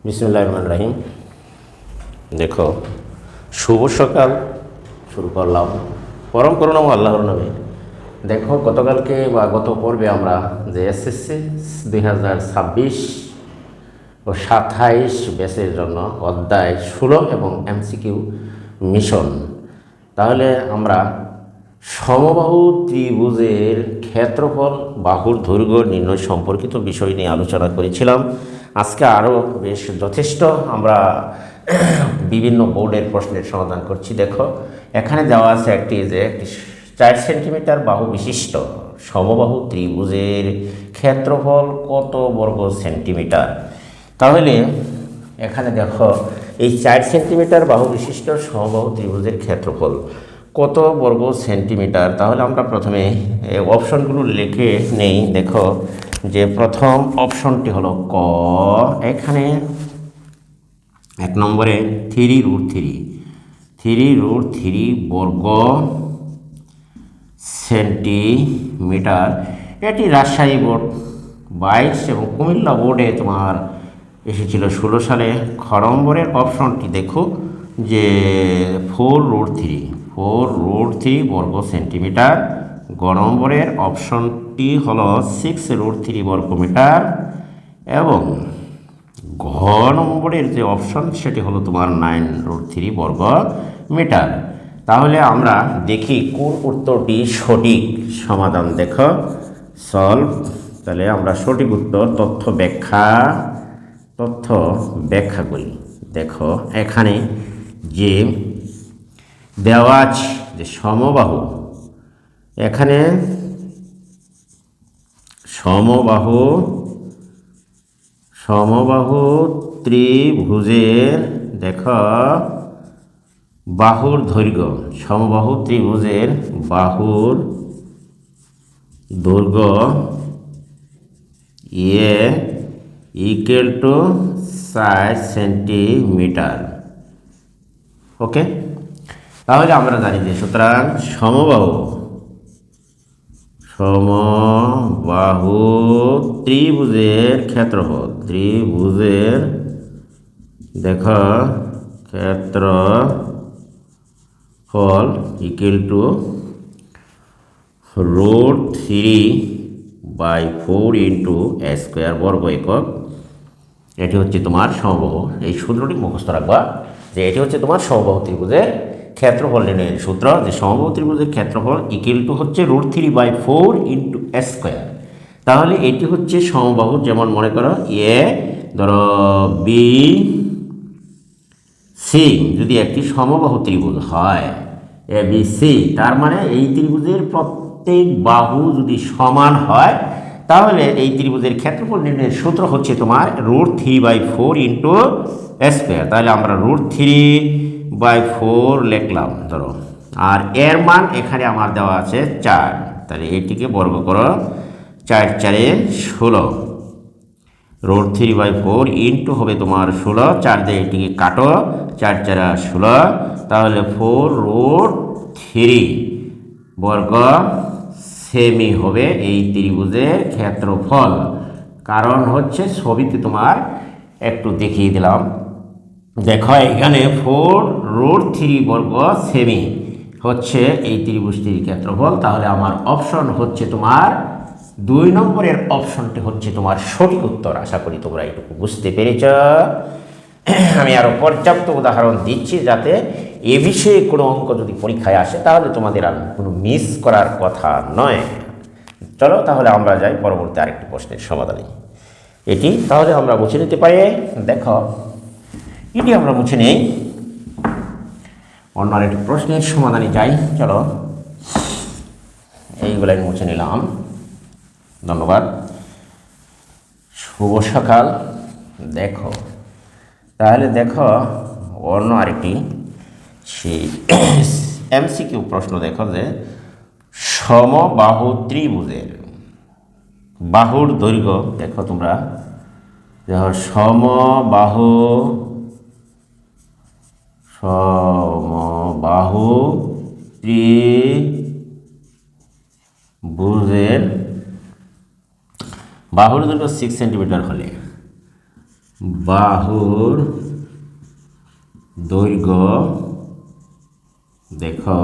বিসমিল্লাহির রহমানির রহিম। দেখো, শুভ সকাল শুরু করলাম পরম করুণাময় আল্লাহর নামে। দেখো, গতকালকে বা গত পর্বে আমরা যে এসএসসি 2026 ও 27 ব্যাচের জন্য অধ্যায় 16 এবং এমসিকিউ মিশন, তাহলে আমরা সমবাহু ত্রিভুজের ক্ষেত্রফল, বাহুর দৈর্ঘ্য নির্ণয় সম্পর্কিত বিষয় নিয়ে আলোচনা করেছিলাম। আজকে আরও বেশ যথেষ্ট আমরা বিভিন্ন বোর্ডের প্রশ্নের সমাধান করছি। দেখো, এখানে দেওয়া আছে একটি 4 সেন্টিমিটার বাহু বিশিষ্ট সমবাহু ত্রিভুজের ক্ষেত্রফল কত বর্গ সেন্টিমিটার। তাহলে এখানে দেখো, এই 4 সেন্টিমিটার বাহু বিশিষ্ট সমবাহু ত্রিভুজের ক্ষেত্রফল কত বর্গ সেন্টিমিটার। তাহলে আমরা প্রথমে অপশনগুলো লিখে নেই। দেখো, যে প্রথম অপশনটি হলো ক। এখানে 1 নম্বরে 3√3 বর্গ সেন্টিমিটার। এটি রাজশাহী বোর্ড 22 এবং কুমিল্লা বোর্ডে তোমার এসেছিল 16 সালে। খ নম্বরের অপশনটি দেখো, যে 4√3 বর্গ সেন্টিমিটার। গ নম্বরের অপশনটি হলো 6√3 বর্গ মিটার এবং ঘ নম্বরের যে অপশন সেটি হলো তোমার 9√3 বর্গ মিটার। তাহলে আমরা দেখি কোন উত্তরটি সঠিক। সমাধান দেখো, সলভ। তাহলে আমরা সঠিক উত্তর তথ্য ব্যাখ্যা করি। দেখো, এখানে যে দেওয়া আছে যে সমবাহু, এখানে সমবাহু ত্রিভুজের দেখো বাহুর দৈর্ঘ্য, সমবাহু ত্রিভুজের বাহুর দৈর্ঘ্য ইকুয়াল টু 4 সেন্টিমিটার। ওকে, তাহলে আমরা জানি যে সুতরাং সমবাহু ত্রিভুজের ক্ষেত্রফল, দেখো ক্ষেত্রফল equal to √3/4 into a square বর্গ একক। এটি হচ্ছে তোমার সমবাহু। এই সূত্রটি মুখস্থ রাখবা যে এটি হচ্ছে তোমার সমবাহু ত্রিভুজের ক্ষেত্রফল নির্ণয়ের সূত্র। যে সমবাহু ত্রিভুজের ক্ষেত্রফল ইকুয়াল টু হচ্ছে √3/4 ইন্টু a স্কোয়ার। তাহলে এটি হচ্ছে সমবাহু। যেমন মনে করো এ, ধরো বি সি যদি একটি সমবাহু ত্রিভুজ হয়, এ বি সি, তার মানে এই ত্রিভুজের প্রত্যেক বাহু যদি সমান হয়, তাহলে এই ত্রিভুজের ক্ষেত্রফল নির্ণয়ের সূত্র হচ্ছে তোমার √3/4 ইন্টু a স্কোয়ার। তাহলে আমরা √3/4 লিখলাম ধরো, আর এর মান এখানে আমার দেওয়া আছে 4। তাহলে এটিকে বর্গ করো, 4 × 4 = 16। √3/4 ইন্টু হবে তোমার 16, 4 দিয়ে এটিকে কাটো, 4 × 4 = 16। তাহলে 4√3 বর্গ সেমি হবে এই ত্রিভুজের ক্ষেত্রফল। কারণ হচ্ছে ছবিতে তোমার একটু দেখিয়ে দিলাম। দেখো, এখানে 4√3 বর্গ সেমি হচ্ছে এই ত্রিভুজটির ক্ষেত্রফল। তাহলে আমার অপশন হচ্ছে তোমার 2 নম্বরের অপশনটি হচ্ছে তোমার সঠিক উত্তর। আশা করি তোমরা এটুকু বুঝতে পেরেছ। আমি আরও পর্যাপ্ত উদাহরণ দিচ্ছি যাতে এ বিষয়ে কোনো অঙ্ক যদি পরীক্ষায় আসে তাহলে তোমাদের আর কোনো মিস করার কথা নয়। চলো, তাহলে আমরা যাই পরবর্তী আরেকটি প্রশ্নের সমাধানে। এটি তাহলে আমরা মুছে নিতে পারি। দেখো, এটি আমরা মুছে নেই, অন্য আরেকটি প্রশ্নের সমাধানে যাই। চলো, এইগুলাই মুছে নিলাম। ধন্যবাদ, শুভ সকাল। দেখো, তাহলে দেখো অন্য আরেকটি সেই এমসিকিউ প্রশ্ন। দেখো যে সমবাহু ত্রিভুজের বাহুর দৈর্ঘ্য, দেখো তোমরা দেখো সমবাহু ত্রিভুজের বাহুর দৈর্ঘ্য 6 সেন্টিমিটার হলে বাহুর দৈর্ঘ্য দেখো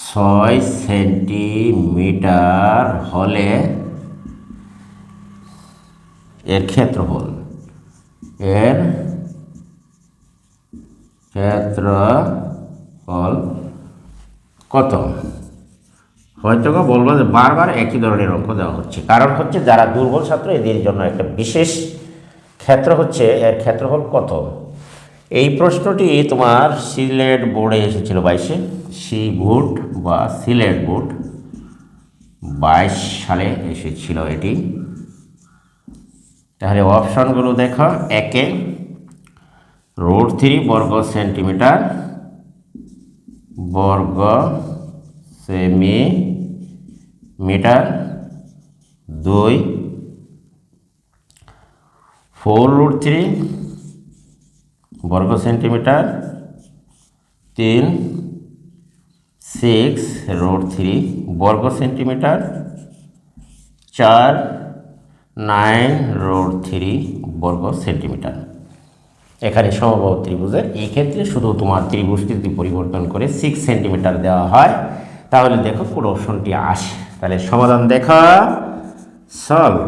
6 সেন্টিমিটার হলে এর ক্ষেত্রফল কত? হয়তো বলবো যে বারবার একই ধরনের অঙ্ক দেওয়া হচ্ছে, কারণ হচ্ছে যারা দুর্বল ছাত্র এদের জন্য একটা বিশেষ ক্ষেত্র হচ্ছে এর ক্ষেত্রফল কত। এই প্রশ্নটি তোমার সিলেট বোর্ডে এসেছিল 22-এ, বোর্ড বা সিলেট বোর্ড 22 সালে এসেছিল এটি। তাহলে অপশনগুলো দেখো, একে √3 বর্গ সেন্টিমিটার বর্গ সেমিমিটার, 2 4√3 বর্গ সেন্টিমিটার, 3 6√3 বর্গ সেন্টিমিটার, 4 9√3 বর্গ সেন্টিমিটার। এখানে সমবাহু ত্রিভুজের এই ক্ষেত্রে শুধু তোমার ত্রিভুজটি যদি পরিবর্তন করে 6 সেন্টিমিটার দেওয়া হয় তাহলে দেখো কোন অপশনটি আসে। তাহলে সমাধান দেখা সলভ।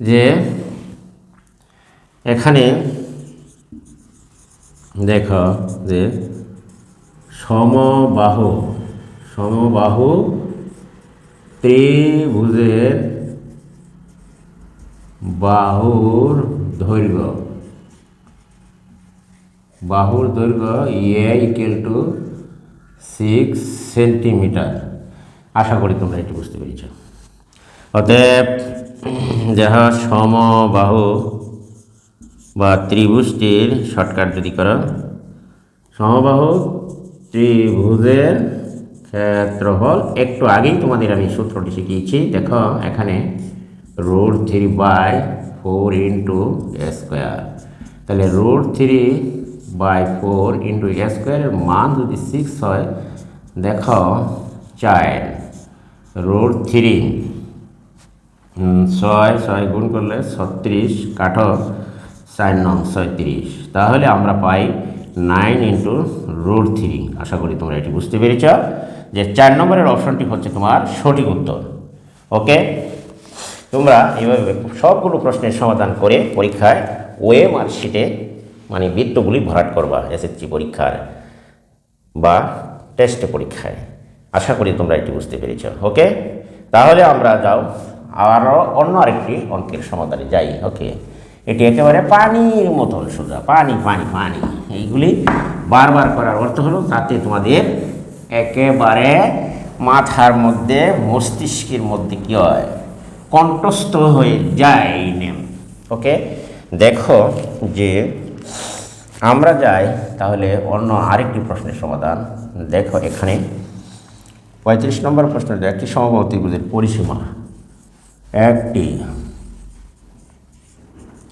যে এখানে দেখো যে সমবাহু ত্রিভুজের বাহুর দৈর্ঘ্য = 6 সেন্টিমিটার। আশা করি তোমরা এটি বুঝতে পেরেছ। অতএব যাহা সমবাহু বা ত্রিভুজটির শর্টকাট যদি করো, সমবাহু ত্রিভুজের ক্ষেত্রফল, একটু আগেই তোমাদের আমি সূত্রটি শিখিয়েছি। দেখো এখানে √3/4 * a²। তাহলে √3/4 * a² এর মান যদি 6 হয়, দেখো 4 √3 6 গুণ করলে 36, কাটো 4 9 36, তাহলে আমরা পাই 9 √3। আশা করি তোমরা এটি বুঝতে পেরেছ যে 4 নম্বরের অপশনটি হচ্ছে তোমার সঠিক উত্তর। ওকে, তোমরা এইভাবে সবগুলো প্রশ্নের সমাধান করে পরীক্ষায় ওএমআর শিটে মানে বৃত্তগুলি ভরাট করবা এসএসসি পরীক্ষার বা টেস্ট পরীক্ষায়। আশা করি তোমরা এটি বুঝতে পেরেছ। ওকে, তাহলে আমরা যাও আরও অন্য আরেকটি অঙ্কের সমাধানে যাই। ওকে, এটি একেবারে পানির মতন সোজা, পানি পানি পানি। এইগুলি বারবার করার অর্থ হলো তাতে তোমাদের একেবারে মাথার মধ্যে মস্তিষ্কের মধ্যে কী হয়, কণ্ঠস্থ হয়ে যায় এই নেম। ওকে, দেখো যে আমরা যাই তাহলে অন্য আরেকটি প্রশ্নের সমাধান। দেখো এখানে 35 নম্বর প্রশ্ন, একটি সমবাহু ত্রিভুজের পরিসীমা একটি,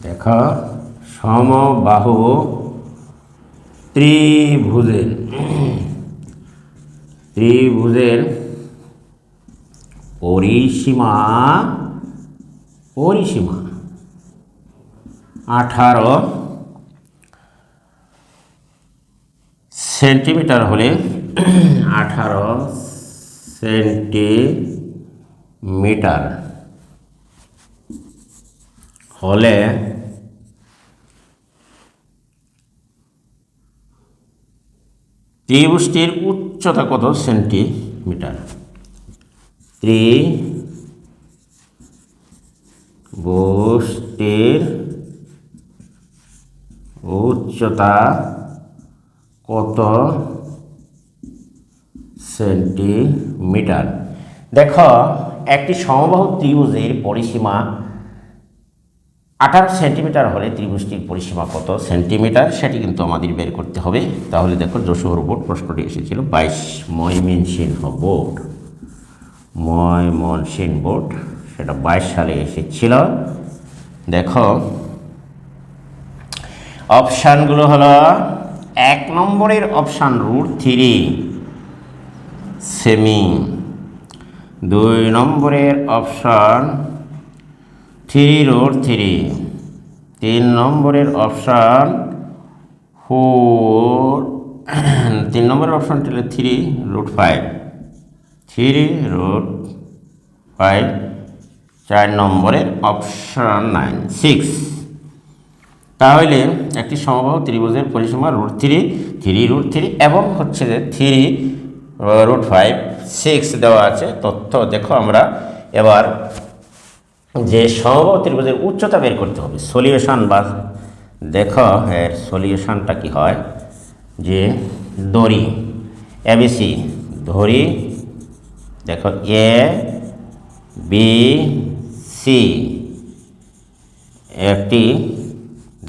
দেখো সমবাহু ত্রিভুজের পরিসীমা 18 সেন্টিমিটার হলে 18 সেন্টিমিটার হলে ত্রিভুজটির উচ্চতা কত সেন্টিমিটার? ত্রিভুজটির উচ্চতা কত সেন্টিমিটার? দেখো একটি সমবাহু ত্রিভুজের পরিসীমা 18 সেন্টিমিটার হলে ত্রিভুজটির পরিসীমা কত সেন্টিমিটার সেটি কিন্তু আমাদের বের করতে হবে। তাহলে দেখো যশোর বোর্ড প্রশ্নটি এসেছিল 22 ময়মনসিংহ বোর্ড, সেটা 22 সালে এসেছিল। দেখো অপশানগুলো হলো 1 নম্বরের অপশান √3 সেমি, 2 নম্বরের অপশান 3 √3, 3 নম্বরের অপশান 4, 3 নম্বরের অপশানটি হলো 3√5, 3√5, 4 নম্বরের অপশান 9, 6। তাহলে একটি সমবাহু ত্রিভুজের পরিসীমা √3, 3√3 এবং হচ্ছে যে 3√5, 6 দেওয়া আছে তথ্য। দেখো আমরা এবার যে সমবাহু ত্রিভুজের উচ্চতা বের করতে হবে, সলিউশন বা দেখো এর সলিউশনটা কি হয়, যে দড়ি এবিসি ধরি, দেখো এ বি সি একটি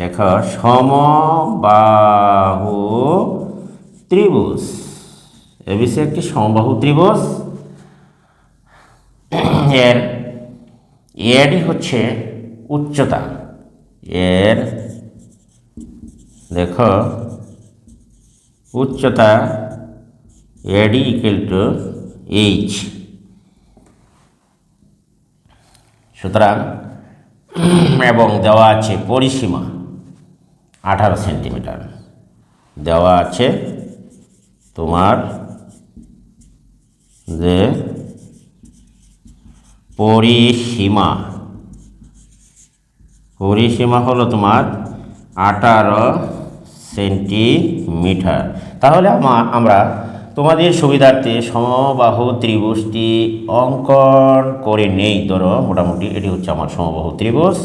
দেখো সমবাহু ত্রিভুজ, এবিসি একটি সমবাহু ত্রিভুজ। এর এডি হচ্ছে উচ্চতা, এর দেখো উচ্চতা এডি ইকুয়াল টু এইচ। সুতরাং এবং দেওয়া আছে পরিসীমা 18 সেন্টিমিটার, দেওয়া আছে তোমার যে পরিসীমা হলো তোমার 18 সেন্টিমিটার। তাহলে আমরা তোমাদের সুবিধার্থে সমবাহু ত্রিভুজটি অঙ্কন করে নেই। ধরো মোটামুটি এটি হচ্ছে আমার সমবাহু ত্রিভুজ,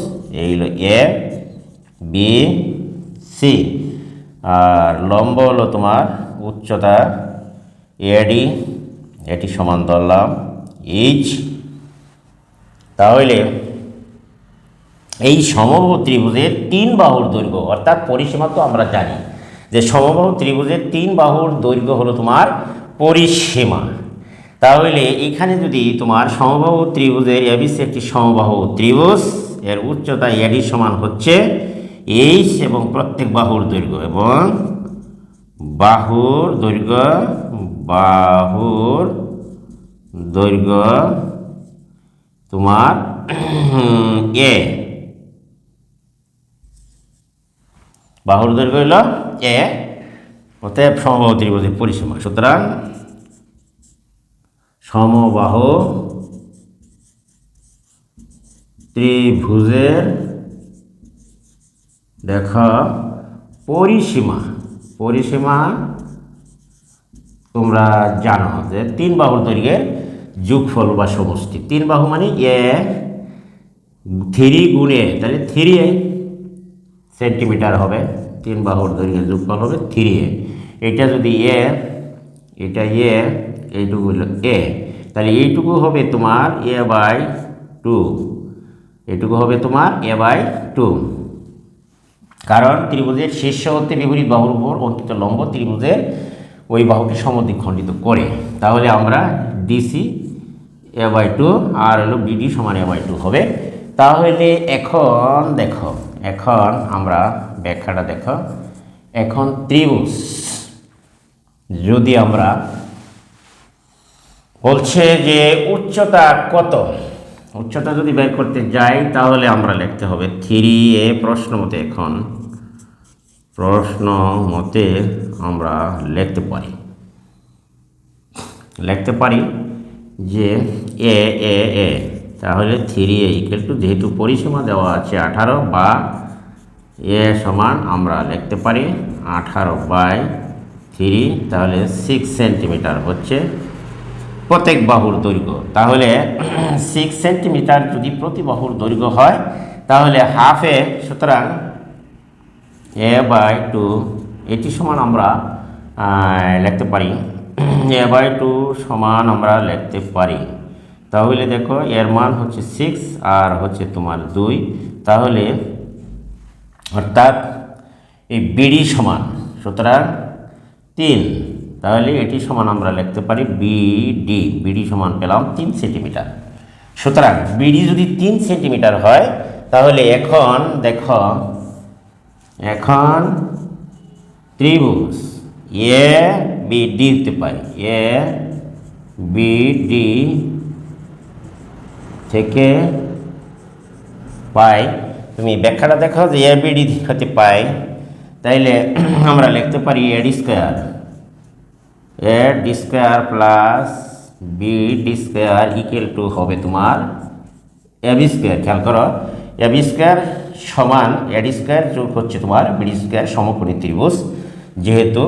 এই হলো এ বি সি, আর লম্ব হলো তোমার উচ্চতা এডি, এটি সমান ধরলাম এইচ। তাহলে এই সমবাহু ত্রিভুজের 3 বাহুর দৈর্ঘ্য অর্থাৎ পরিসীমা তো আমরা জানি যে সমবাহু ত্রিভুজের 3 বাহুর দৈর্ঘ্য হলো তোমার পরিসীমা। তাহলে এখানে যদি তোমার সমবাহু ত্রিভুজের এবিসি একটি সমবাহু ত্রিভুজ, এর উচ্চতা এডি সমান হচ্ছে এইচ এবং প্রত্যেক বাহুর দৈর্ঘ্য এবং বাহুর দৈর্ঘ্য তোমার এ, বাহুর দৈর্ঘ্য হলো এ, অতএব সমবাহু ত্রিভুজের পরিসীমা। সুতরাং সমবাহু ত্রিভুজের দেখো পরিসীমা তোমরা জানো যে 3 বাহুর দৈর্ঘ্যের যোগফল বা সমষ্টি। 3 বাহু মানে এ 3 গুণে, তাহলে 3a সেন্টিমিটার হবে, 3 বাহুর দৈর্ঘ্যের যোগফল হবে 3a। এটা যদি এ, এটা এ, এইটুকু হলো এ, তাহলে এইটুকু হবে তোমার a/2, এটুকু হবে তোমার a/2। কারণ ত্রিভুজের শীর্ষ হতে বিপরীত বাহুর উপর অঙ্কিত লম্ব ত্রিভুজের ওই বাহুকে সমদ্বিখণ্ডিত করে। তাহলে আমরা ডিসি a/2 আর হলো বিডি সমান a/2 হবে। তাহলে এখন দেখো, এখন আমরা ব্যাখ্যাটা দেখো। এখন ত্রিভুজ যদি আমরা বলছে যে উচ্চতা কত, উচ্চতা যদি বের করতে যাই তাহলে আমরা লিখতে হবে 3a। প্রশ্ন মতে আমরা লিখতে পারি যে এ এ এ, তাহলে 3a ইকুয়াল টু, যেহেতু পরিসীমা দেওয়া আছে 18 বা এ সমান আমরা লিখতে পারি 18/3, তাহলে 6 সেন্টিমিটার হচ্ছে প্রত্যেক বাহুর দৈর্ঘ্য। তাহলে 6 সেন্টিমিটার যদি প্রতি বাহুর দৈর্ঘ্য হয় তাহলে হাফে, সুতরাং a/2 এটি সমান আমরা লিখতে পারি a/2 সমান আমরা লিখতে পারি। তাহলে দেখো এর মান হচ্ছে 6 আর হচ্ছে তোমার 2, তাহলে অর্থাৎ এই বিডি সমান, সুতরাং 3, তাহলে এটি সমান আমরা লিখতে পারি বিডি সমান পেলাম 3 সেন্টিমিটার। সুতরাং বিডি যদি 3 সেন্টিমিটার হয় তাহলে এখন দেখো, এখন ত্রিভুজ এ বিডি দিতে পারি, এ বিডি থেকে পাই তুমি ব্যাখ্যাটা দেখো যে এবিডি হতে পাই, তাইলে আমরা লিখতে পারি এডি square plus BD square equal to হবে তোমার এবি স্কোয়ার। খেয়াল করো, এবি স্কোয়ার সমান এডি স্কোয়ার যোগ হচ্ছে তোমার বিডি স্কোয়ার সমকোণী ত্রিভুজ। যেহেতু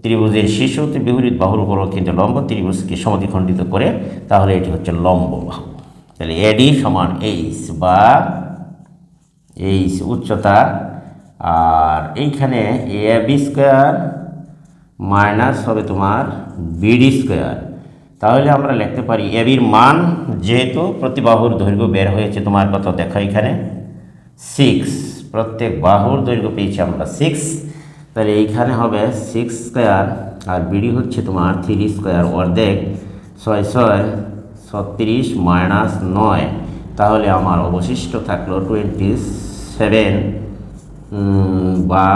ত্রিভুজের শীর্ষ হতে বিপরীত বাহুর উপর কিন্তু লম্ব ত্রিভুজকে সমদ্বিখণ্ডিত করে, তাহলে এটি হচ্ছে লম্ব বাহু। তাহলে এডি সমান এইচ বা এইচ উচ্চতা, আর এইখানে এবি স্কোয়ার মাইনাস হবে তোমার বিডি স্কোয়ার। তাহলে আমরা লিখতে পারি এবির মান, যেহেতু প্রতি বাহুর দৈর্ঘ্য বের হয়েছে তোমার কত দেখো এখানে 6, প্রত্যেক বাহুর দৈর্ঘ্য পেয়েছি আমরা 6, তাহলে এইখানে হবে 6 স্কোয়ার, আর বিডি হচ্ছে তোমার 3 স্কোয়ার অর্ধেক 6 6 36 মাইনাস 9, তাহলে আমার অবশিষ্ট থাকলো 27 বা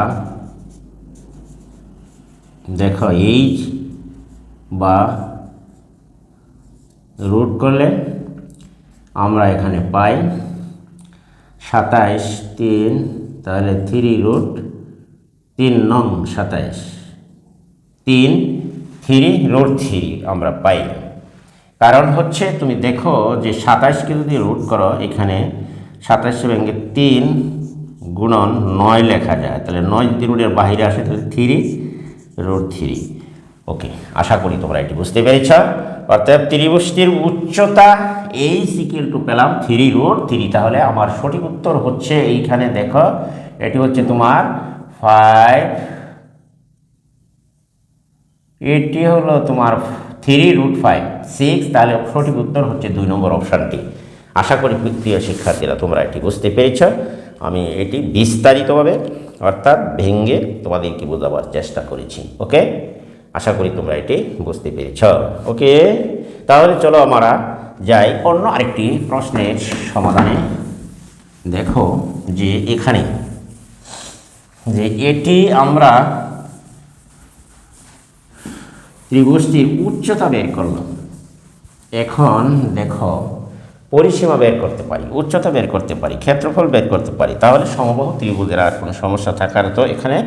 দেখো এইচ বা রুট করলে আমরা এখানে পাই 27 3, তাহলে 3√3 নং 27 3 3√3 আমরা পাই। কারণ হচ্ছে তুমি দেখো যে 27কে যদি রুট করো, এখানে 27 ভেঙে 3 গুণন 9 লেখা যায়, তাহলে 9 যদি রুটের বাইরে আসে তাহলে 3√3। ওকে, আশা করি তোমরা এটি বুঝতে পেরেছ। অর্থাৎ ত্রিভুজটির উচ্চতা এইচ ইকুয়াল টু পেলাম 3√3। তাহলে আমার সঠিক উত্তর হচ্ছে এইখানে দেখো, এটি হচ্ছে তোমার 5, এটি হলো তোমার 3√5 6, তাহলে সঠিক উত্তর হচ্ছে 2 নম্বর অপশানটি। আশা করি প্রিয় শিক্ষার্থীরা তোমরা এটি বুঝতে পেরেছ। আমি এটি বিস্তারিতভাবে অর্থাৎ ভেঙ্গে তোমাদেরকে বোঝাবার চেষ্টা করেছি। ওকে, আশা করি তোমরা এটি বুঝতে পেরেছ। ওকে, তাহলে চলো আমরা যাই অন্য আরেকটি প্রশ্নের সমাধানে। দেখো যে এখানে যে এটি আমরা ত্রিভুজটির উচ্চতা বের করলাম, এখন দেখো পরিসীমা বের করতে পারি, উচ্চতা বের করতে পারি, ক্ষেত্রফল বের করতে পারি, তাহলে সমবাহু ত্রিভুজের আর কোনো সমস্যা থাকার তো এখানে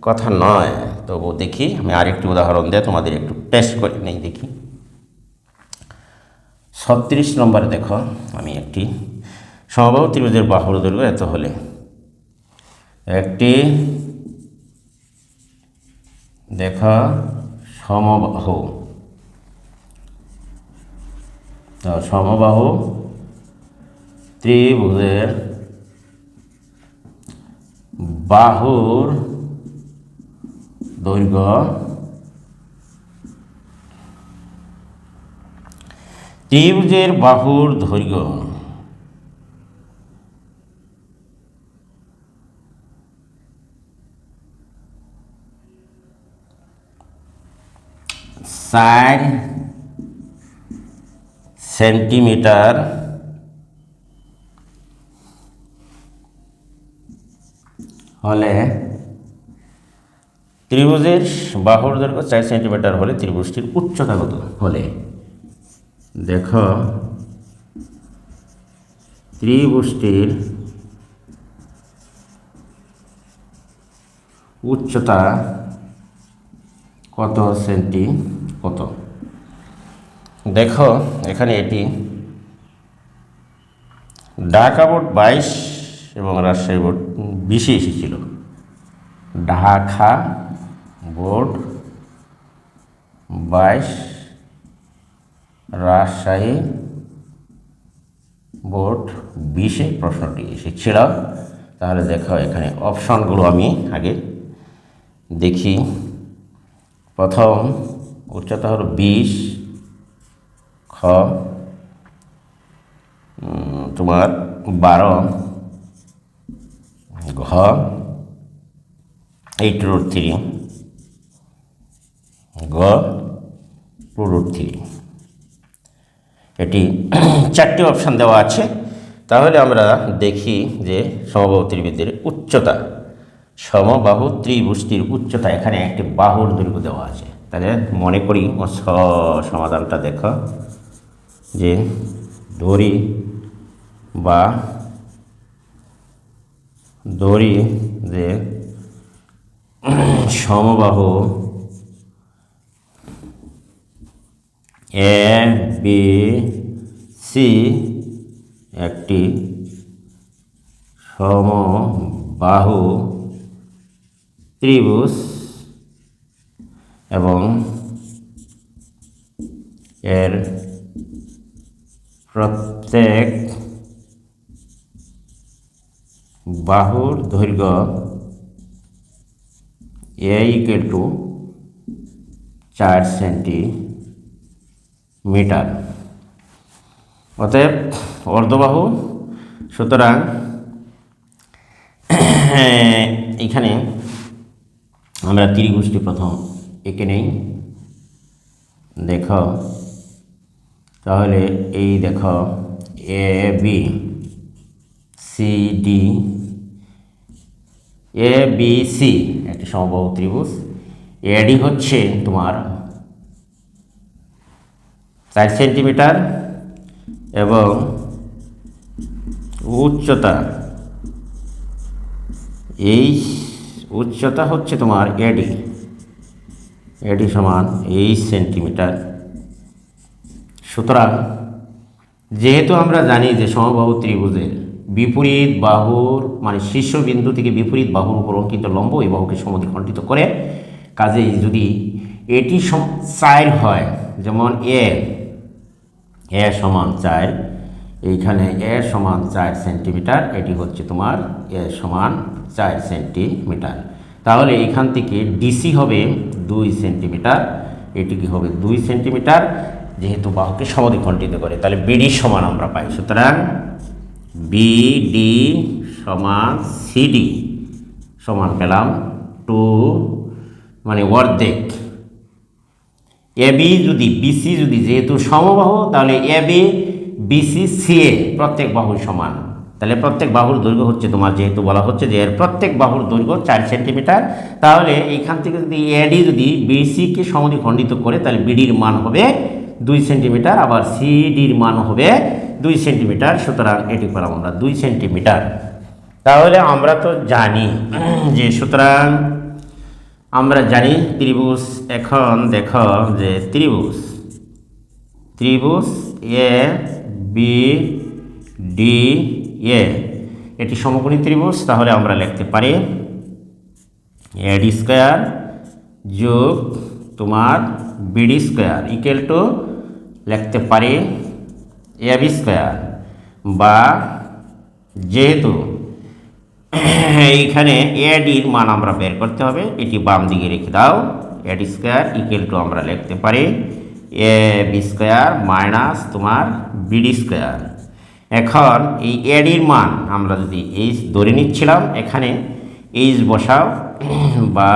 কথা নয়। তবু দেখি আমি আরেকটি উদাহরণ দিয়ে তোমাদের একটু টেস্ট করে নেই। দেখি 36 নম্বরে দেখো, আমি একটি সমবাহু ত্রিভুজের বাহুর দৈর্ঘ্য এত হলে একটি দেখো সমবাহু, সমবাহু ত্রিভুজের বাহুর দৈর্ঘ্য ত্রিভুজের বাহুর দৈর্ঘ্য ষাট সেন্টিমিটার হলে ত্রিভুজের বাহুর দৈর্ঘ্য 4 সেন্টিমিটার হলে ত্রিভুজটির উচ্চতা কত হলে? দেখো ত্রিভুজটির উচ্চতা কত সেন্টি কত? দেখো এখানে এটি ঢাকা বোর্ড 22 এবং রাজশাহী বোর্ড 20 এসেছিল। ঢাকা বোর্ড 22, রাজশাহী বোর্ড 20 প্রশ্নটি এসেছিল। তাহলে দেখো এখানে অপশনগুলো আমি আগে দেখি। প্রথম উচ্চতা হলো 20, খ তোমার 12, ঘ 8√3, গ 2√3। এটি 4টি অপশান দেওয়া আছে। তাহলে আমরা দেখি যে সমবাহু ত্রিভুজের উচ্চতা, সমবাহু ত্রিভুজটির উচ্চতা, এখানে একটি বাহুর দৈর্ঘ্য দেওয়া আছে। তাহলে মনে করি সমাধানটা দেখো যে ধরি বা ধরি যে সমবাহু এ বি সি একটি সমবাহু ত্রিভুজ এবং এর প্রত্যেক বাহুর দৈর্ঘ্য = 4 সেন্টিমিটার। অতএব অর্ধবাহু, সুতরাং এখানে আমরা ত্রিভুজটি প্রথম এঁকে নেই। দেখো তাহলে এই দেখো A B C D, A B C একটি সমবাহু ত্রিভুজ। এডি হচ্ছে তোমার 4 সেন্টিমিটার এবং উচ্চতা, এই উচ্চতা হচ্ছে তোমার এডি সমান 8 সেন্টিমিটার। সুতরাং যেহেতু আমরা জানি যে সমবাহু ত্রিভুজের বিপরীত বাহুর মানে শীর্ষবিন্দু থেকে বিপরীত বাহুর উপর অঙ্কিত লম্ব এই বাহুকে সমদ্বিখণ্ডিত করে, কাজেই যদি এটি 4 হয়, যেমন এ সমান 4, এইখানে এ সমান 4 সেন্টিমিটার, এটি হচ্ছে তোমার এ সমান 4 সেন্টিমিটার। তাহলে এখান থেকে ডিসি হবে 2 সেন্টিমিটার, এটি কি হবে 2 সেন্টিমিটার, যেহেতু বাহুকে সমদ্বিখণ্ডিত করে। তাহলে বিডি সমান আমরা পাই, সুতরাং বিডি সমান সিডি সমান পেলাম 2 মানে অর্ধেক। এবি যদি বিসি যদি যেহেতু সমবাহু, তাহলে এবি বিসি সিএ প্রত্যেক বাহুর সমান। তাহলে প্রত্যেক বাহুর দৈর্ঘ্য হচ্ছে তোমার, যেহেতু বলা হচ্ছে যে এর প্রত্যেক বাহুর দৈর্ঘ্য 4 সেন্টিমিটার, তাহলে এইখান থেকে যদি এডি যদি বিসিকে সমদ্বিখণ্ডিত করে, তাহলে বিডির মান হবে 2 সেন্টিমিটার, আবার সিডির মান হবে 2 সেন্টিমিটার। সুতরাং এটি পেলাম আমরা 2 সেন্টিমিটার। তাহলে আমরা তো জানি যে, সুতরাং আমরা জানি ত্রিভুজ। এখন দেখো যে ত্রিভুজ এ বি ডি এ এটি সমকোণী ত্রিভুজ। তাহলে আমরা লিখতে পারি এডি স্কোয়ার যোগ তোমার বিডি স্কোয়ার ইকুয়াল টু লিখতে পারি এবি স্কোয়ার, বা যেহেতু এইখানে এডির মান আমরা বের করতে হবে, এটি বাম দিকে রেখে দাও। এডি স্কোয়ার ইকুয়াল টু আমরা লিখতে পারি এ বি স্কোয়ার মাইনাস তোমার বিডি স্কোয়ার। এখন এই এডির মান আমরা যদি এইচ ধরে নিচ্ছিলাম, এখানে এইচ বসাও, বা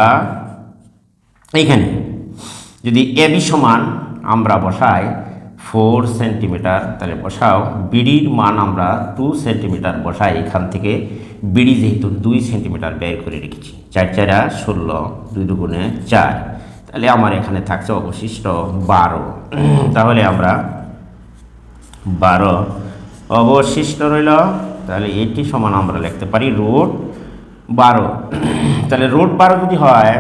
এইখানে যদি এবি সমান আমরা বসাই 4 সেন্টিমিটার, তাহলে বসাও বিডির মান আমরা 2 সেন্টিমিটার বসাই। এখান থেকে বিডি যেহেতু 2 সেন্টিমিটার বের করে রেখেছি, 4 4 16, 2 2 4, তাহলে আমার এখানে থাকছে অবশিষ্ট 12। তাহলে আমরা 12 অবশিষ্ট রইল। তাহলে এটি সমান আমরা লিখতে পারি √12। তাহলে √12 যদি হয়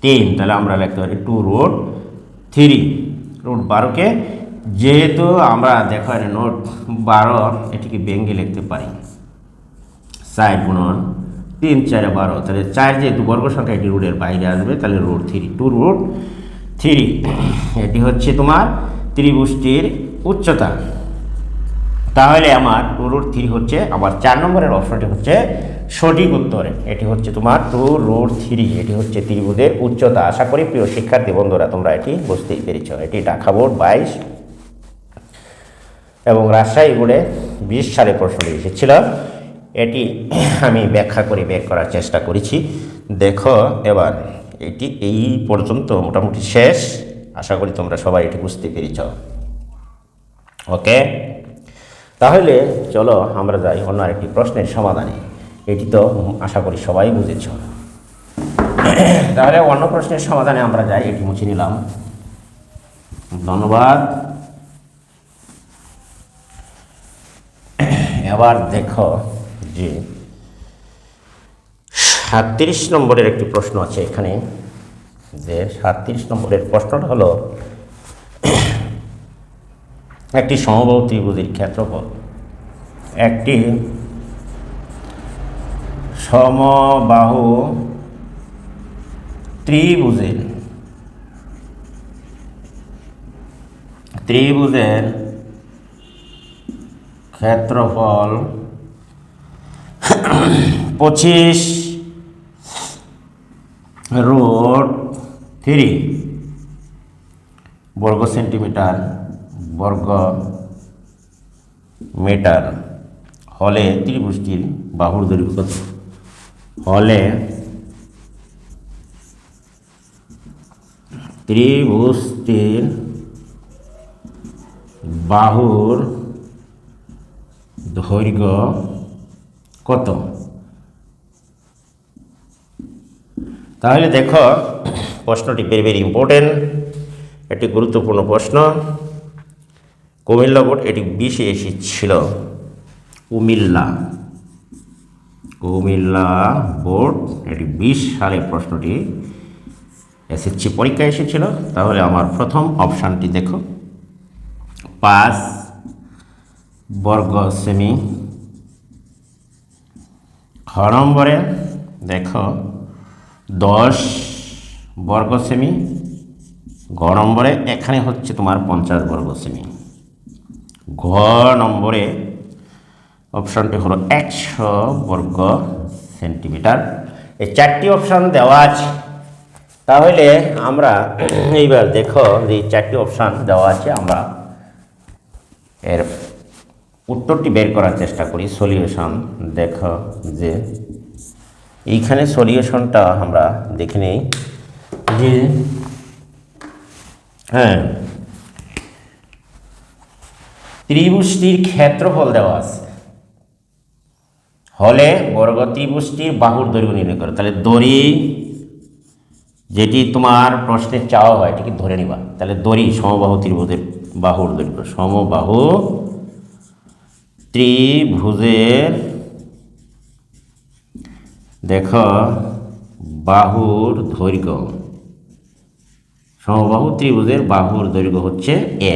3, তাহলে আমরা লিখতে পারি 2√3। √12কে যেহেতু আমরা দেখো নোট 12 এটিকে ভেঙে লিখতে পারি 4 গুণন 3 4 12, তাহলে 4 যেহেতু বর্গ সংখ্যা এটি রুটের বাইরে আসবে, তাহলে √3 2√3 এটি হচ্ছে তোমার ত্রিভুজটির উচ্চতা। তাহলে আমার 2√3 হচ্ছে আমার 4 নম্বরের অপশনটি হচ্ছে সঠিক উত্তর। এটি হচ্ছে তোমার 2√3, এটি হচ্ছে ত্রিভুজের উচ্চতা। আশা করি প্রিয় শিক্ষার্থী বন্ধুরা তোমরা এটি বুঝতেই পেরেছ। এটি ঢাকা বোর্ড 22 এবং রাজশাহী বোর্ডে 20 সালে প্রশ্নটি এসেছিল। এটি আমি ব্যাখ্যা করে বের করার চেষ্টা করেছি। দেখো এবার এটি এই পর্যন্ত মোটামুটি শেষ। আশা করি তোমরা সবাই এটি বুঝতে পেরেছ। ওকে, তাহলে চলো আমরা যাই অন্য আরেকটি প্রশ্নের সমাধানে। এটি তো আশা করি সবাই বুঝেছ। তাহলে অন্য প্রশ্নের সমাধানে আমরা যাই। এটি মুছে নিলাম, ধন্যবাদ। এবার দেখো যে 37 নম্বরের একটি প্রশ্ন আছে এখানে, যে 37 নম্বরের প্রশ্নটা হলো একটি সমবাহু ত্রিভুজের ক্ষেত্রফল একটি সমবাহু ত্রিভুজের ক্ষেত্রফল 25√3 বর্গ সেন্টিমিটার বর্গ মিটার হলে ত্রিভুজটির বাহুর দৈর্ঘ্য কত? হলে ত্রিভুজটির বাহুর দৈর্ঘ্য কত? তাহলে দেখো, প্রশ্নটি ভেরি ভেরি ইম্পর্টেন্ট, একটি গুরুত্বপূর্ণ প্রশ্ন। কুমিল্লা বোর্ড এটি 20-এ এসেছিল। কুমিল্লা বোর্ড এটি 20 সালে প্রশ্নটি এসএসসি পরীক্ষায় এসেছিল। তাহলে আমার প্রথম অপশানটি দেখো, 5 বর্গ সেমি। খ নম্বরে দেখো 10 বর্গ সেমি। গ নম্বরে এখানে হচ্ছে তোমার 50 বর্গ সেমি। ঘ নম্বরে অপশানটি হলো 100 বর্গ সেন্টিমিটার। এই 4টি অপশান দেওয়া আছে। তাহলে আমরা এইবার দেখো যে 4টি অপশান দেওয়া আছে, আমরা এর উত্তরটি বের করার চেষ্টা করি। সলিউশন দেখো যে এইখানে সলিউশনটা আমরা দেখে নেই যে হ্যাঁ, ত্রিভুজটির ক্ষেত্রফল দেওয়া আছে, হলে বর্গ ত্রিভুজটির বাহুর দৈর্ঘ্য নির্ণয় করো। তাহলে দড়ি যেটি তোমার প্রশ্নে চাওয়া হয় এটিকে ধরে নিবা। তাহলে দড়ি সমবাহু ত্রিভুজের বাহুর দৈর্ঘ্য, সমবাহু ত্রিভুজের দেখো বাহুর দৈর্ঘ্য, সমবাহু ত্রিভুজের বাহুর দৈর্ঘ্য হচ্ছে এ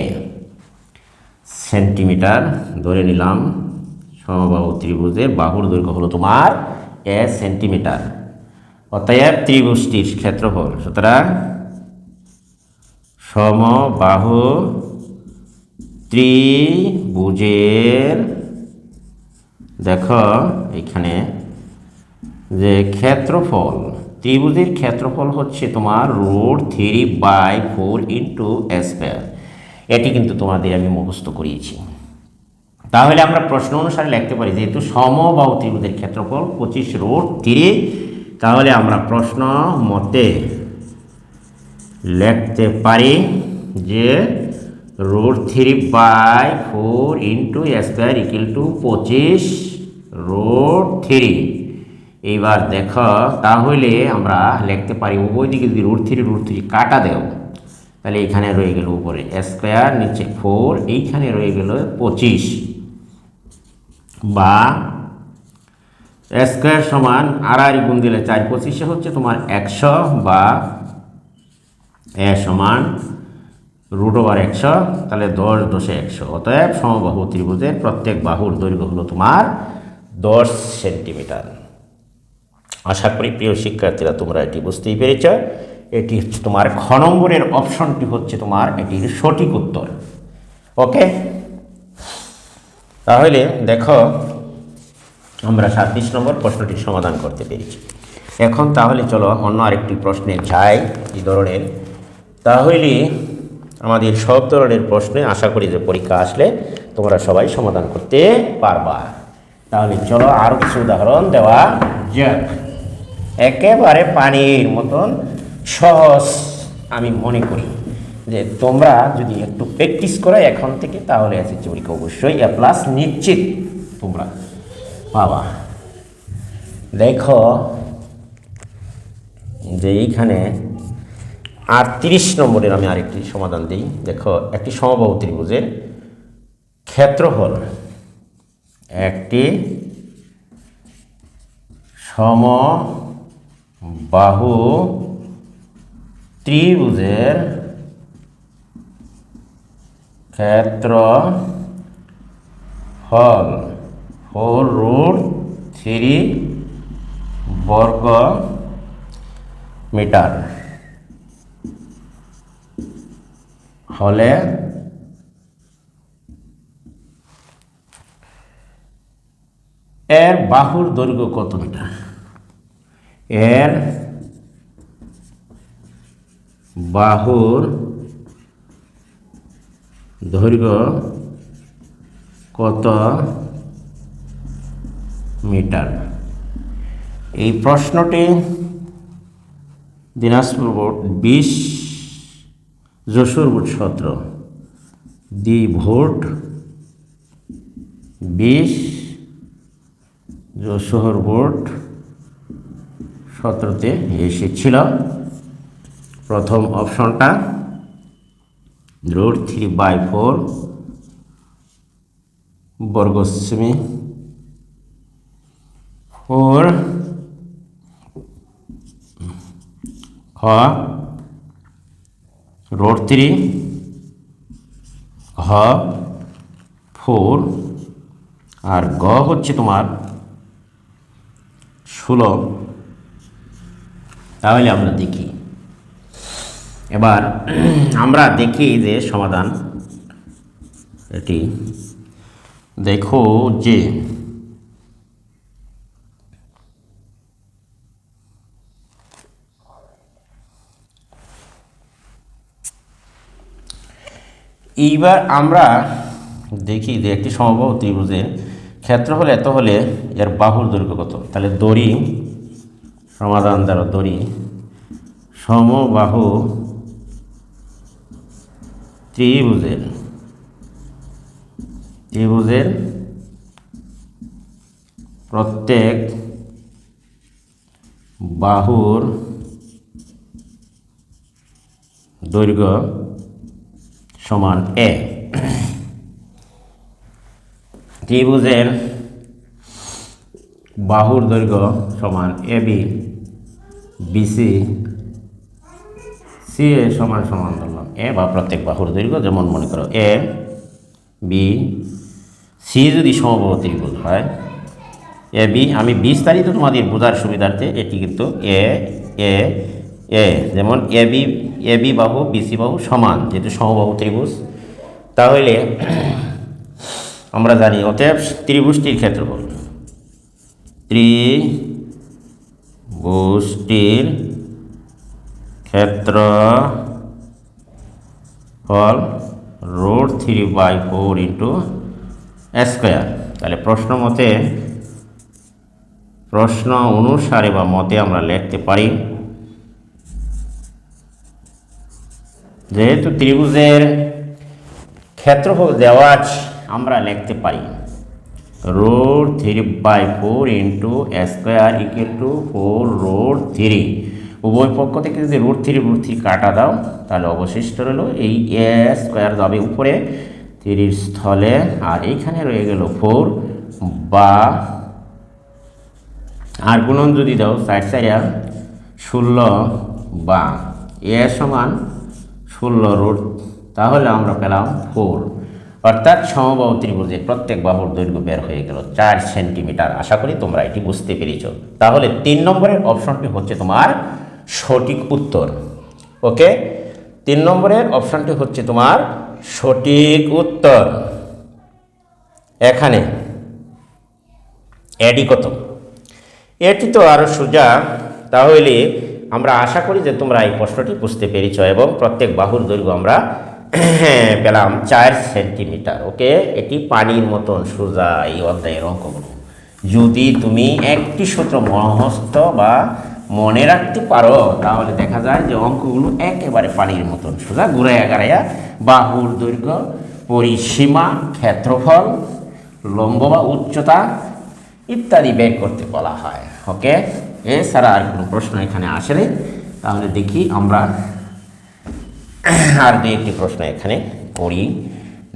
সেন্টিমিটার ধরে নিলাম। সমবাহু ত্রিভুজের বাহুর দৈর্ঘ্য হলো তোমার এ সেন্টিমিটার। অতএব ত্রিভুজটির ক্ষেত্রফল, সুতরাং সমবাহু ত্রিভুজের দেখো এখানে যে ক্ষেত্রফল, ত্রিভুজের ক্ষেত্রফল হচ্ছে তোমার √3/4 ইন্টু এ স্কয়ার। এটি কিন্তু তোমাদের আমি মুখস্থ করিয়েছি। তাহলে আমরা প্রশ্ন অনুসারে লিখতে পারি, যেহেতু সমবাহু ত্রিভুজের ক্ষেত্রফল 25√3, তাহলে আমরা প্রশ্ন মতে লিখতে পারি যে √3/4 into A square equal to 25√3। এইবার দেখো, তাহলে আমরা লিখতে পারি উভয় দিকে যদি √3 কাটা দেও, তাহলে এখানে রয়ে গেল উপরে এ স্কয়ার, নিচে 4, এইখানে রয়ে গেল 25, বা এ স্কয়ার সমান আর গুণ দিলে 4 25 হচ্ছে তোমার 100, বা এ সমান √100, তাহলে 10 10 100। অতএব সমবাহু ত্রিভুজের প্রত্যেক বাহুর দৈর্ঘ্য হলো তোমার 10 সেন্টিমিটার। আশা করি প্রিয় শিক্ষার্থীরা তোমরা এটি বুঝতেই পেরেছ। এটি হচ্ছে তোমার খ নম্বরের অপশনটি হচ্ছে তোমার এটির সঠিক উত্তর। ওকে, তাহলে দেখো আমরা 37 নম্বর প্রশ্নটির সমাধান করতে পেরেছি। এখন তাহলে চলো অন্য আরেকটি প্রশ্নে যাই। এই ধরনের তাহলে আমাদের সব ধরনের প্রশ্নে আশা করি যে পরীক্ষা আসলে তোমরা সবাই সমাধান করতে পারবা। তাহলে চলো আরও কিছু উদাহরণ দেওয়া যাক। একেবারে পানির মতন সহজ আমি মনে করি যে তোমরা যদি একটু প্র্যাকটিস করো এখন থেকে, তাহলে এসএসসি পরীক্ষা অবশ্যই এ প্লাস নিশ্চিত তোমরা পাবা। দেখো যে এইখানে 38 নম্বরের আমি আরেকটি সমাধান দিই। দেখো একটি সমবাহু ত্রিভুজের ক্ষেত্রফল, একটি সমবাহু বাহু ত্রিভুজের ক্ষেত্রফল 4√3 বর্গ মিটার হলে এর বাহুর দৈর্ঘ্য কত মিটার? এর বাহুর দৈর্ঘ্য কত মিটার? এই প্রশ্নটি দিনাজপুর বোর্ড 20, যশোর বোর্ড 17, দি ভোট 20, যশোর বোর্ড 17-তে এসেছিল। প্রথম অপশনটা √3/4 বর্গ সেমি 4 খ √3 ঘ 4 আর গ হচ্ছে তোমার 16। তাহলে আমরা দেখি, এবার আমরা দেখি যে সমাধান এটি দেখো যে এইবার আমরা দেখি যে একটি সমবাহু ত্রিভুজের ক্ষেত্রফল এত হলে এর বাহুর দৈর্ঘ্য কত। তাহলে দড়ি সমাধান দ্বারা দড়ি সমবাহু ত্রিভুজের প্রত্যেক বাহুর দৈর্ঘ্য সমান এ। ত্রিভুজের বাহুর দৈর্ঘ্য সমান এ বি, বিসি, সি এ সমান ধরলাম এ বা প্রত্যেক বাহুর দৈর্ঘ্য, যেমন মনে করো এ বি সি যদি সমবাহু ত্রিভুজ হয়, এ বি আমি বিস্তারিত তোমাদের বোঝার সুবিধার্থে এটি কিন্তু এ এ এ যেমন এ বি বাহু বিসি বাহু সমান, যেহেতু সমবাহু ত্রিভুজ। তাহলে আমরা জানি অতএব ত্রিভুজটির ক্ষেত্রফল √3/4 ইন্টু স্কোয়ার। তাহলে প্রশ্ন অনুসারে বা মতে আমরা লিখতে পারি, যেহেতু ত্রিভুজের ক্ষেত্রফল দেওয়া আছে আমরা লিখতে পারি √3/4 ইন্টু স্কোয়ার ইকুয়াল টু 4√3। উভয় পক্ষ থেকে যদি √3 কাটা দাও তাহলে অবশিষ্ট রইল এই এ স্কোয়ার যাবে উপরে 3 স্থলে, আর এইখানে রয়ে গেল 4 বা আর গুণন যদি দাও 4 16 বা এ সমান 16 তাহলে আমরা পেলাম 4। অর্থাৎ সমবাহু ত্রিভুজের প্রত্যেক বাহুর দৈর্ঘ্য বের হয়ে গেল 4 সেন্টিমিটার। আশা করি তোমরা এটি বুঝতে পেরেছ। তাহলে 3 নম্বরের অপশনটি হচ্ছে তোমার সঠিক উত্তর। ওকে, 3 নম্বরের অপশনটি হচ্ছে তোমার সঠিক উত্তর। এখানে এডি কত? এটি তো আরও সোজা। তাহলে আমরা আশা করি যে তোমরা এই প্রশ্নটি বুঝতে পেরেছ এবং প্রত্যেক বাহুর দৈর্ঘ্য আমরা পেলাম 4 সেন্টিমিটার। ওকে, এটি পানির মতন সোজা এই অধ্যায়ের অঙ্কগুলো। যদি তুমি একটি সূত্র মনস্থ বা মনে রাখতে পারো তাহলে দেখা যায় যে অঙ্কগুলো একেবারে পানির মতন সোজা। ঘুরাইয়া গাড়াইয়া বাহুর দৈর্ঘ্য, পরিসীমা, ক্ষেত্রফল, লম্ব বা উচ্চতা ইত্যাদি বের করতে বলা হয়। ওকে, এছাড়া আর কোনো প্রশ্ন এখানে আসেনি। তাহলে দেখি আমরা আর একটি প্রশ্ন এখানে করি।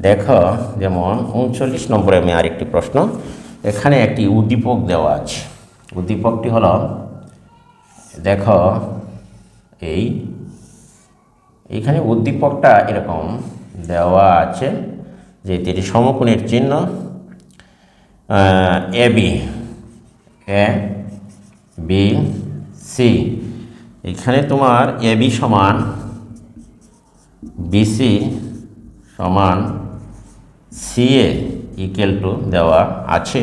দেখো, যেমন 39 নম্বরে আমি আরেকটি প্রশ্ন। এখানে একটি উদ্দীপক দেওয়া আছে। উদ্দীপকটি হলো দেখো এইখানে উদ্দীপকটা এরকম দেওয়া আছে যে এটি সমকোণের চিহ্ন এ বি সি। এখানে তোমার এ বি সমান বিসি সমান সিএ ইকুয়াল টু দেওয়া আছে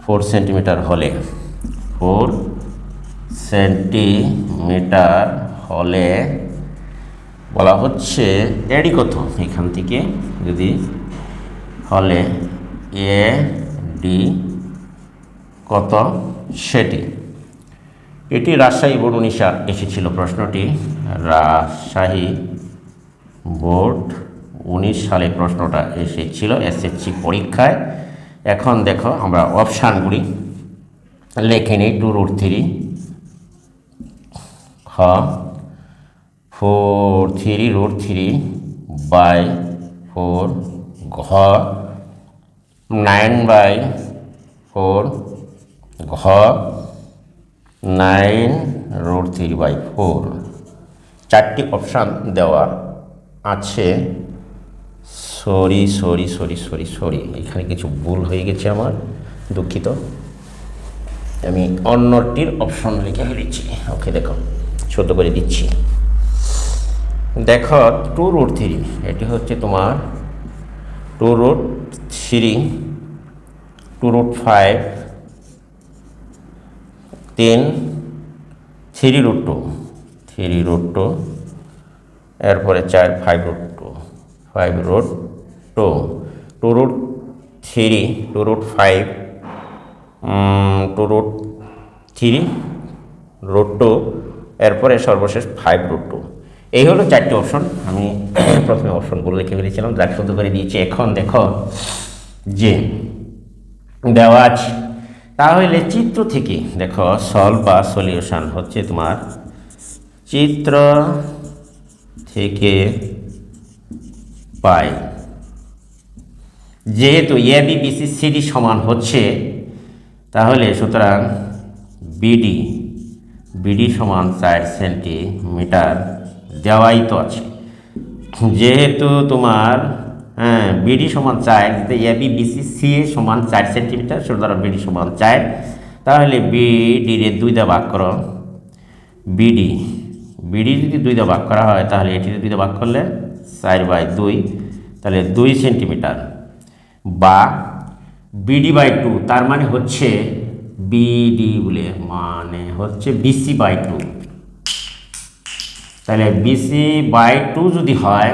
4 সেন্টিমিটার হলে। 4 সেন্টিমিটার হলে বলা হচ্ছে এডি কত, এখান থেকে যদি হলে এ ডি কত সেটি। এটি রাজশাহী বোর্ড 19 এসেছিল প্রশ্নটি, রাজশাহী বোর্ড 19 সালে প্রশ্নটা এসেছিল এসএসসি পরীক্ষায়। এখন দেখো আমরা অপশানগুলি লিখে নিই। 2√3 খ 4/3√3/4 ঘ 9/4 ঘ 9√3/4। 4টি অপশান দেওয়া আছে। সরি, এখানে কিছু ভুল হয়ে গেছে আমার, দুঃখিত। আমি অন্যটির অপশন লিখে ফেলেছি। ওকে, দেখো ছোট করে দিচ্ছি। দেখো 2√3 এটি হচ্ছে তোমার 2√3 2√5 3 3√2 3√2 এরপরে 4 5√2 5√2 2√3 2√5 2√3√2 এরপরে সর্বশেষ 5√2। এই হলো 4টি অপশন। আমি প্রথমে অপশনগুলো লিখে ফেলেছিলাম, যাক শুদ্ধ করে দিয়েছি। এখন দেখো যে দেওয়া আছে, তাহলে চিত্র থেকে দেখো সলভ বা সলিউশন হচ্ছে তোমার চিত্র থেকে পাই। যেহেতু এ বি বিসি সিডি সমান হচ্ছে, তাহলে সুতরাং বিডি সমান 4 সেন্টিমিটার দেওয়াই তো আছে। যেহেতু তোমার বিডি সমান 4, এ বি বিসি সি সমান 4 সেন্টিমিটার, সুতরাং বিডি সমান 4। তাহলে বিডি 2 দিয়ে ভাগ করো। বিডি যদি 2 দিয়ে ভাগ করা হয়, তাহলে এটিতে 2 দিয়ে ভাগ করলে 4/2, তাহলে 2 সেন্টিমিটার। বা BD/2, তার মানে হচ্ছে বিডি বলে মানে হচ্ছে BC/2। তাহলে BC/2 যদি হয়,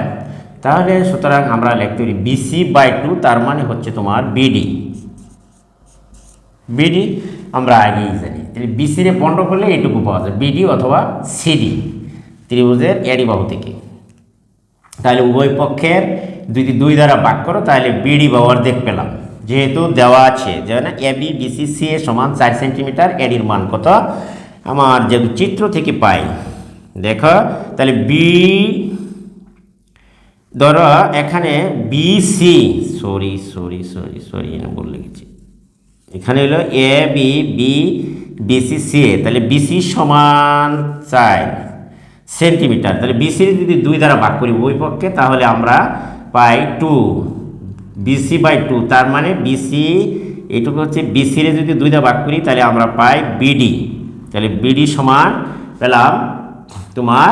তাহলে সুতরাং আমরা লিখতে পারি BC/2, তার মানে হচ্ছে তোমার বিডি আমরা আগেই জানি। তাহলে বিসি রে পণ্ড করলে এইটুকু পাওয়া যায়, বিডি অথবা সিডি ত্রিভুজের এডি বাহু থেকে। তাহলে উভয় পক্ষের যদি 2 দ্বারা ভাগ করো, তাহলে বিডি বাহু অর্ধেক পেলাম। যেহেতু দেওয়া আছে যে না এ বি বিসি সি এ সমান 4 সেন্টিমিটার, এডির মান কত আমার যেহেতু চিত্র থেকে পাই। দেখো তাহলে ধরো এখানে বিসি, সরি ভুল লিখেছি। এখানে হলো এ বি বিসি সি এ, তাহলে বিসি সমান 4 সেন্টিমিটার। তাহলে বিসি যদি 2 দ্বারা ভাগ করি উভয় পক্ষে, তাহলে আমরা পাই 2 BC/2। তার মানে বিসি এটুকু হচ্ছে বিসি রে যদি 2 দ্বারা ভাগ করি, তাহলে আমরা পাই বিডি। তাহলে বিডি সমান পেলাম তোমার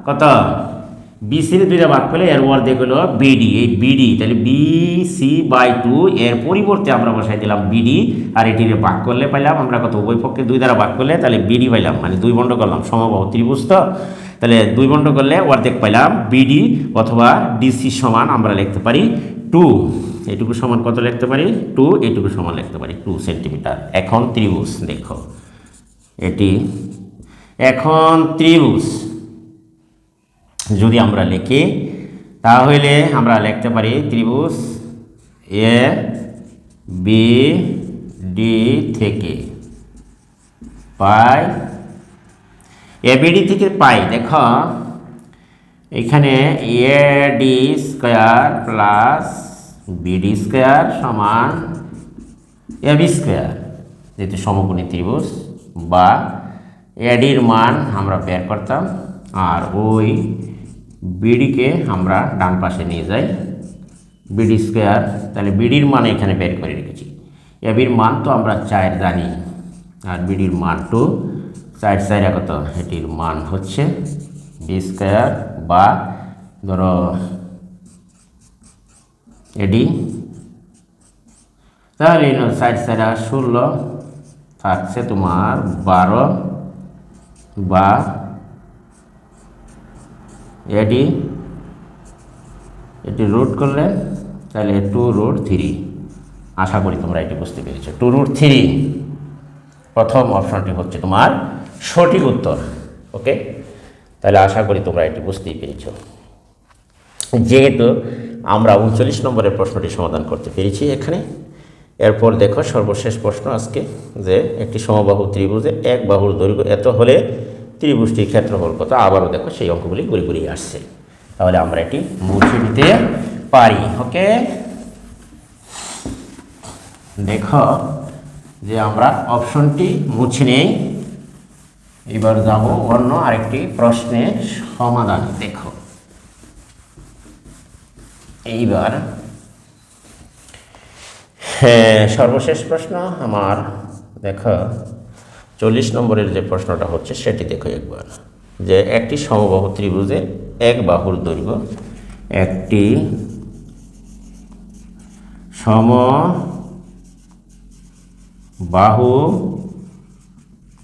কত, বিসি রে 2 দ্বারা ভাগ করলে এর অর্ধেক হলো বিডি। এই বিডি তাহলে BC/2, এর পরিবর্তে আমরা বসাই দিলাম বিডি, আর এটিরে ভাগ করলে পাইলাম আমরা কত, উভয় পক্ষে 2 দ্বারা ভাগ করলে তাহলে বিডি পাইলাম, মানে 2 বন্ড করলাম, সমবাহু ত্রিভুজ তো, তাহলে 2 বন্ড করলে অর্ধেক পাইলাম বিডি। অথবা ডিসি সমান আমরা লিখতে পারি 2, এটুকু সমান কত লিখতে পারি 2, এটুকু সমান লিখতে পারি 2 সেন্টিমিটার। এখন ত্রিভুজ দেখো, এটি এখন ত্রিভুজ যদি আমরা লিখি, তাহলে আমরা লিখতে পারি ত্রিভুজ এ বি ডি থেকে পাই, এবিডি থেকে পাই। দেখো এখানে A D square plus BD square সমান এবি স্কোয়ার, যেহেতু সমকোণী ত্রিভুজ। বা এডির মান আমরা বের করতাম, আর ওই বিডিকে আমরা ডান পাশে নিয়ে যাই, বিডি স্কোয়ার। তাহলে বিডির মান এখানে বের করে রেখেছি। এবির মান তো আমরা 4 জানি, আর বিডির মান 2, 4 4 কত, এটির মান হচ্ছে বি স্কোয়ার, বা ধরো এডি। তাহলে 4 4 16 থাকছে তোমার 12, বা এডি এটি রুট করলে তাহলে 2√3। আশা করি তোমরা এটি বুঝতে পেরেছো। 2√3 প্রথম অপশনটি হচ্ছে তোমার সঠিক উত্তর। ওকে, তাহলে আশা করি তোমরা এটি বুঝতেই পেরেছো। যেহেতু আমরা 39 নম্বরের প্রশ্নটি সমাধান করতে পেরেছি এখানে, এরপর দেখো সর্বশেষ প্রশ্ন আজকে, যে একটি সমবাহু ত্রিভুজে এক বাহুর দৈর্ঘ্য এত হলে ত্রিভুজটির ক্ষেত্রফল কত। আবারও দেখো সেই অঙ্কগুলি ঘুরে ঘুরে আসছে, তাহলে আমরা এটি মুছে দিতে পারি। ওকে, দেখো যে আমরা অপশনটি মুছে নেই। এবার যাব অন্য আরেকটি প্রশ্নের সমাধান। দেখো এইবার সর্বশেষ প্রশ্ন আমার, দেখো 40 নম্বরের যে প্রশ্নটা হচ্ছে সেটি দেখো একবার, যে একটি সমবাহু ত্রিভুজে এক বাহুর দৈর্ঘ্য, একটি সমবাহু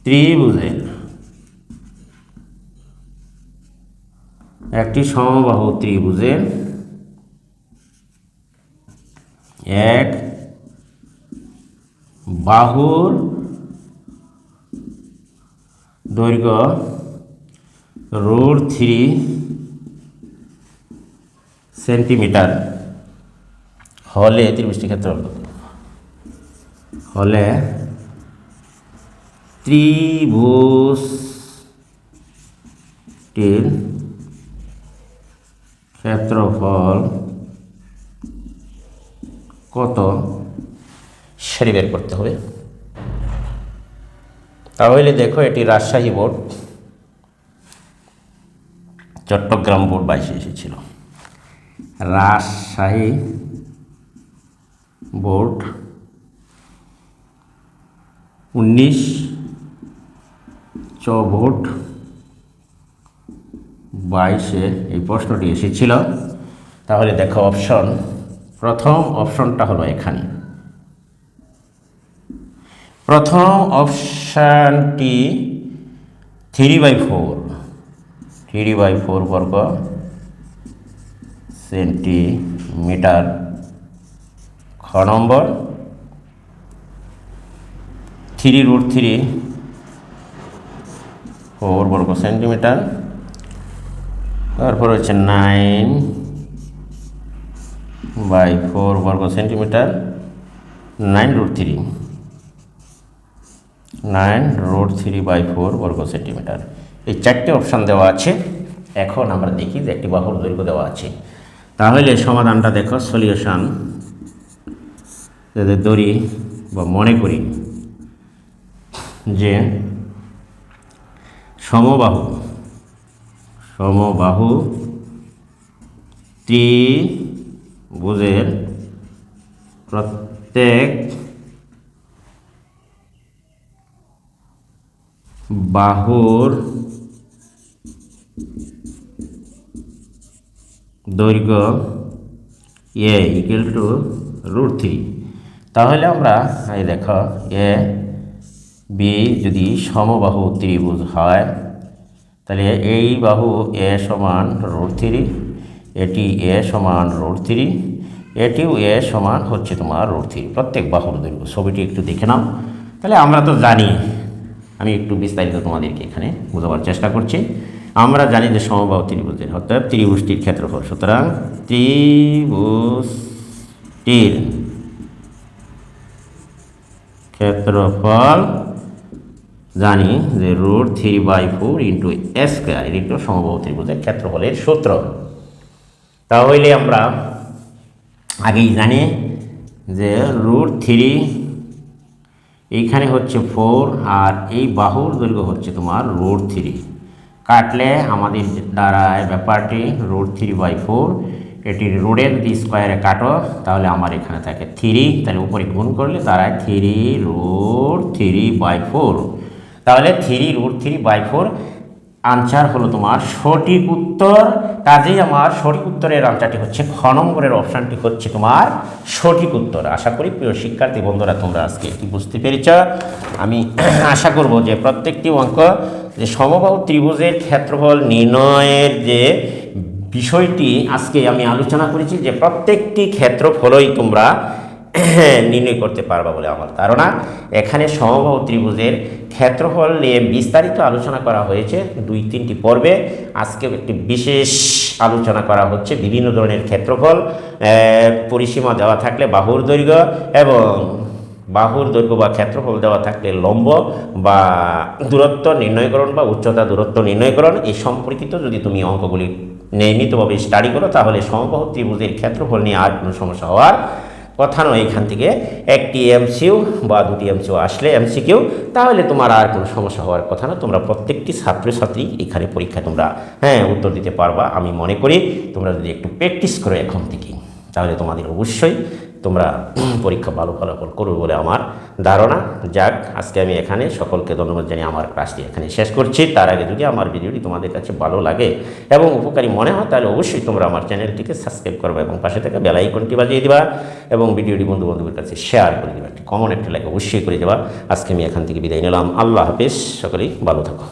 ত্রিভুজের, একটি সমবাহু ত্রিভুজের এক বাহুর দৈর্ঘ্য √3 সেন্টিমিটার হলে ত্রিভুজটির ক্ষেত্রফল কত? হলে ত্রিভুজটির ক্ষেত্রফল কত সেটি বের করতে হবে। তাহলে দেখো এটি রাজশাহী বোর্ড, চট্টগ্রাম বোর্ড 22 এসেছিল। রাজশাহী বোর্ড 19 বোর্ড 22-এ এই প্রশ্নটি এসেছিল। তাহলে দেখো অপশন, প্রথম অপশনটা হলো এখানে। প্রথম অপশানটি 3/4 বর্গ সেন্টিমিটার। খ নম্বর 3√3 বর্গ সেন্টিমিটার। তারপর হচ্ছে 9/4 বর্গ সেন্টিমিটার, 9√3/4 বর্গ সেন্টিমিটার। এই 4টে অপশান দেওয়া আছে। এখন আমরা দেখি যে একটি বাহুর দৈর্ঘ্য দেওয়া আছে। তাহলে সমাধানটা দেখো, সলিউশন যদি ধরি বা মনে করি যে সমবাহু ত্রিভুজের প্রত্যেক বাহুর দৈর্ঘ্য এ ইকুয়াল টু √3। তাহলে আমরা এই দেখো এ বি যদি সমবাহু ত্রিভুজ হয়, তাহলে এই বাহু এ সমান √3, এটি এ সমান √3, এটিও এ সমান হচ্ছে তোমার √3, প্রত্যেক বাহুর দৈর্ঘ্য। ছবিটি একটু দেখে নাও। তাহলে আমরা তো জানি, আমি একটু বিস্তারিত তোমাদেরকে এখানে বোঝাবার চেষ্টা করছি। আমরা জানি যে সমবাহু ত্রিভুজের অর্থাৎ ত্রিভুজটির ক্ষেত্রফল, সুতরাং ত্রিভুজটির ক্ষেত্রফল জানি যে √3/4 × a², এটি একটু সমবাহু ত্রিভুজের ক্ষেত্রফলের সূত্র। তাহলে আমরা আগেই জানি যে √3 এইখানে হচ্ছে 4 আর এই বাহুর দৈর্ঘ্য হচ্ছে তোমার √3। কাটলে আমাদের দ্বারায় ব্যাপারটি √3/4। এটির রোডের যদি স্কোয়ারে কাটো তাহলে আমার এখানে থাকে 3, তাহলে উপরে গুণ করলে দাঁড়ায় 3√3/4। তাহলে 3√3/4 আনসার হলো তোমার সঠিক উত্তর। কাজেই আমার সঠিক উত্তরের আনসারটি হচ্ছে খ নম্বরের অপশানটি হচ্ছে তোমার সঠিক উত্তর। আশা করি প্রিয় শিক্ষার্থী বন্ধুরা তোমরা আজকে এটি বুঝতে পেরেছ। আমি আশা করব যে প্রত্যেকটি অঙ্ক যে সমবাহু ত্রিভুজের ক্ষেত্রফল নির্ণয়ের যে বিষয়টি আজকে আমি আলোচনা করেছি, যে প্রত্যেকটি ক্ষেত্রফলই তোমরা নির্ণয় করতে পারবা বলে আমার ধারণা। এখানে সমবাহু ত্রিভুজের ক্ষেত্রফল নিয়ে বিস্তারিত আলোচনা করা হয়েছে 2-3টি পর্বে। আজকে একটি বিশেষ আলোচনা করা হচ্ছে বিভিন্ন ধরনের ক্ষেত্রফল, পরিসীমা দেওয়া থাকলে বাহুর দৈর্ঘ্য এবং বাহুর দৈর্ঘ্য বা ক্ষেত্রফল দেওয়া থাকলে লম্ব বা দূরত্ব নির্ণয়করণ বা উচ্চতা দূরত্ব নির্ণয়করণ এই সম্পর্কিত যদি তুমি অঙ্কগুলি নিয়মিতভাবে স্টাডি করো তাহলে সমবাহু ত্রিভুজের ক্ষেত্রফল নিয়ে আর কোনো সমস্যা হওয়ার কথা নয়। এখান থেকে একটি এমসিকিউ বা দুটি এমসিকিউ আসলে এমসিকিউ, তাহলে তোমার আর কোনো সমস্যা হওয়ার কথা না। তোমরা প্রত্যেকটি ছাত্রছাত্রী এখানে পরীক্ষায় তোমরা উত্তর দিতে পারবা আমি মনে করি। তোমরা যদি একটু প্র্যাকটিস করো এখন থেকেই তাহলে তোমাদের অবশ্যই তোমরা পরীক্ষা ভালো ফলাফল করবে বলে আমার ধারণা। যাক, আজকে আমি এখানে সকলকে ধন্যবাদ জানিয়ে আমার ক্লাসটি এখানে শেষ করছি। তার আগে যদি আমার ভিডিওটি তোমাদের কাছে ভালো লাগে এবং উপকারী মনে হয় তাহলে অবশ্যই তোমরা আমার চ্যানেলটিকে সাবস্ক্রাইব করবে এবং পাশে থাকা বেল আইকনটি বাজিয়ে দিবা এবং ভিডিওটি বন্ধুদের কাছে শেয়ার করে দেবা। একটি কমন একটি লাইক অবশ্যই করে দেবা। আজকে আমি এখান থেকে বিদায় নিলাম। আল্লাহ হাফেজ, সকলেই ভালো থাকো।